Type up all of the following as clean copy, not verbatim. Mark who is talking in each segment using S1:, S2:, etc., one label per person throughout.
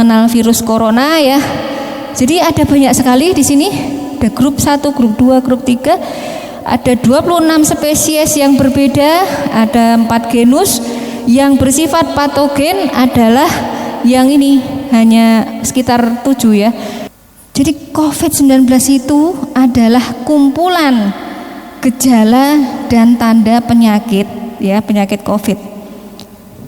S1: mengenal virus corona ya. Jadi ada banyak sekali di sini. Ada grup 1, grup 2, grup 3. Ada 26 spesies yang berbeda, ada 4 genus. Yang bersifat patogen adalah yang ini, hanya sekitar 7 ya. Jadi COVID-19 itu adalah kumpulan gejala dan tanda penyakit ya, penyakit COVID.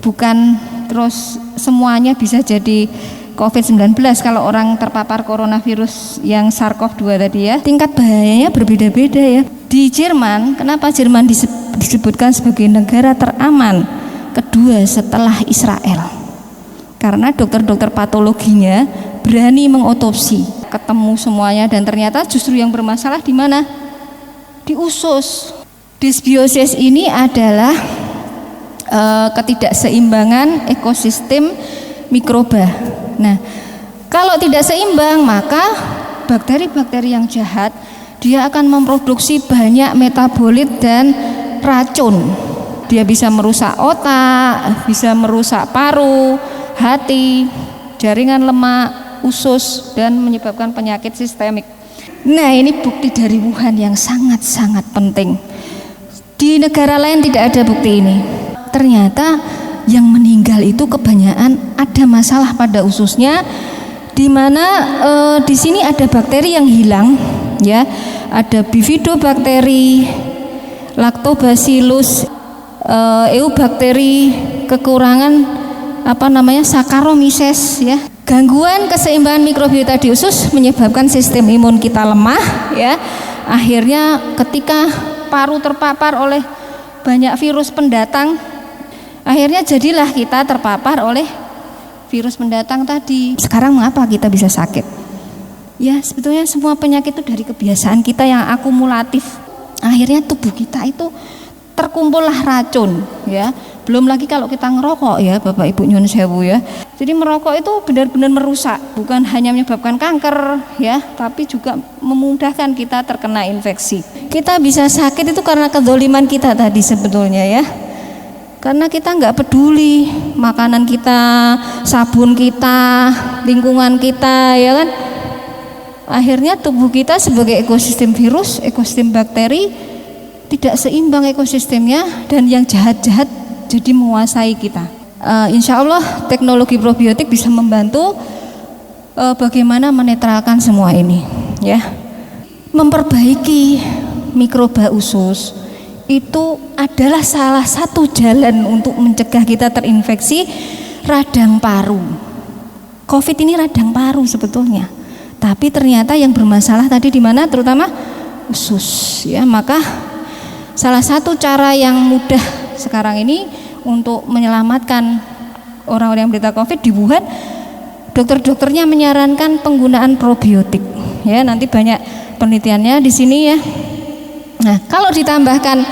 S1: Bukan terus semuanya bisa jadi COVID-19 kalau orang terpapar coronavirus yang SARS-CoV-2 tadi ya. Tingkat bahayanya berbeda-beda ya. Di Jerman, kenapa Jerman disebutkan sebagai negara teraman kedua setelah Israel? Karena dokter-dokter patologinya berani mengotopsi, ketemu semuanya, dan ternyata justru yang bermasalah di mana? Di usus. Dysbiosis ini adalah ketidakseimbangan ekosistem mikroba. Nah, kalau tidak seimbang maka bakteri-bakteri yang jahat dia akan memproduksi banyak metabolit dan racun. Dia bisa merusak otak, bisa merusak paru, hati, jaringan lemak, usus, dan menyebabkan penyakit sistemik. Nah, ini bukti dari Wuhan yang sangat-sangat penting. Di negara lain tidak ada bukti ini. Ternyata yang meninggal itu kebanyakan ada masalah pada ususnya, di mana di sini ada bakteri yang hilang, ya, ada Bifidobacteri, Lactobacillus, Eubakteri, kekurangan Saccharomyces, ya. Gangguan keseimbangan mikrobiota di usus menyebabkan sistem imun kita lemah, ya. Akhirnya ketika paru terpapar oleh banyak virus pendatang, akhirnya jadilah kita terpapar oleh virus pendatang tadi. Sekarang mengapa kita bisa sakit? Ya, sebetulnya semua penyakit itu dari kebiasaan kita yang akumulatif. Akhirnya tubuh kita itu terkumpullah racun, ya. Belum lagi kalau kita ngerokok ya, Bapak Ibu nyun sewu ya. Jadi merokok itu benar-benar merusak, bukan hanya menyebabkan kanker ya, tapi juga memudahkan kita terkena infeksi. Kita bisa sakit itu karena kedzaliman kita tadi sebetulnya ya. Karena kita nggak peduli makanan kita, sabun kita, lingkungan kita, ya kan. Akhirnya tubuh kita sebagai ekosistem virus, ekosistem bakteri tidak seimbang ekosistemnya, dan yang jahat-jahat jadi menguasai kita. Insya Allah teknologi probiotik bisa membantu bagaimana menetralkan semua ini, ya. Memperbaiki mikroba usus itu adalah salah satu jalan untuk mencegah kita terinfeksi radang paru. COVID ini radang paru sebetulnya, tapi ternyata yang bermasalah tadi di mana? Terutama usus, ya. Maka salah satu cara yang mudah sekarang ini untuk menyelamatkan orang-orang yang menderita COVID di Wuhan, dokter-dokternya menyarankan penggunaan probiotik. Ya, nanti banyak penelitiannya di sini ya. Nah, kalau ditambahkan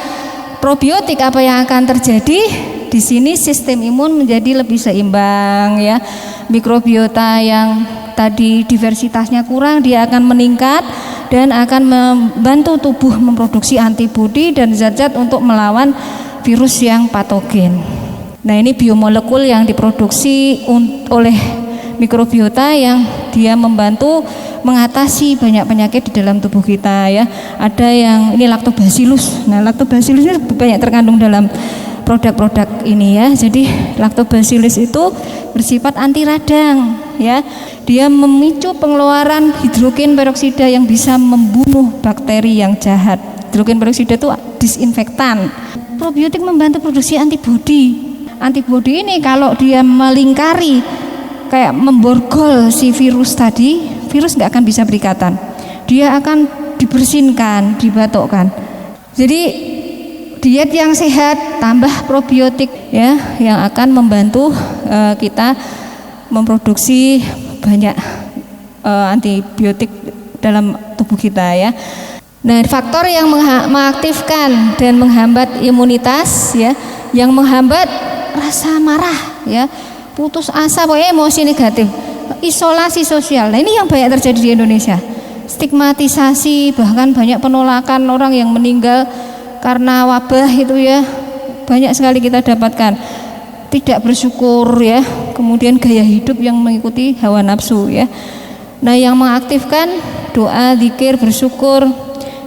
S1: probiotik apa yang akan terjadi? Di sini sistem imun menjadi lebih seimbang ya. Mikrobiota yang tadi diversitasnya kurang dia akan meningkat dan akan membantu tubuh memproduksi antibodi dan zat-zat untuk melawan virus yang patogen. Nah, ini biomolekul yang diproduksi oleh mikrobiota yang dia membantu mengatasi banyak penyakit di dalam tubuh kita ya. Ada yang ini lactobacillus. Nah, lactobacillus ini banyak terkandung dalam produk-produk ini ya. Jadi lactobacillus itu bersifat anti radang ya. Dia memicu pengeluaran hidrogen peroksida yang bisa membunuh bakteri yang jahat. Hidrogen peroksida itu disinfektan. Probiotik membantu produksi antibodi. Antibodi ini kalau dia melingkari kayak memborgol si virus tadi, virus nggak akan bisa berikatan. Dia akan dibersihkan, dibatukkan. Jadi diet yang sehat tambah probiotik ya, yang akan membantu kita memproduksi banyak antibiotik dalam tubuh kita ya. Nah, faktor yang mengaktifkan dan menghambat imunitas ya, yang menghambat rasa marah ya, putus asa, pokoknya emosi negatif, isolasi sosial. Nah, ini yang banyak terjadi di Indonesia. Stigmatisasi, bahkan banyak penolakan orang yang meninggal karena wabah itu ya, banyak sekali kita dapatkan. tidak bersyukur ya, kemudian gaya hidup yang mengikuti hawa nafsu ya. Nah, yang mengaktifkan doa, zikir, bersyukur,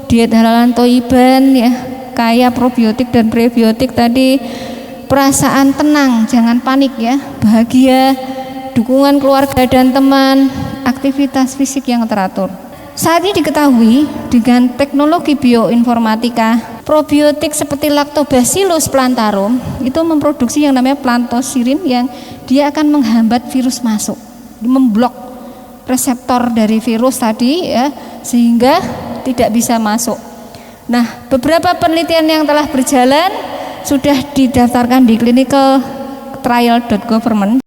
S1: diet halalan thayyiban ya, kaya probiotik dan prebiotik tadi, perasaan tenang, jangan panik ya, bahagia, dukungan keluarga dan teman, aktivitas fisik yang teratur. Saat ini diketahui dengan teknologi bioinformatika, probiotik seperti Lactobacillus plantarum itu memproduksi yang namanya plantosirin yang dia akan menghambat virus masuk, memblok reseptor dari virus tadi ya, sehingga tidak bisa masuk. Nah, beberapa penelitian yang telah berjalan sudah didaftarkan di clinicaltrial.government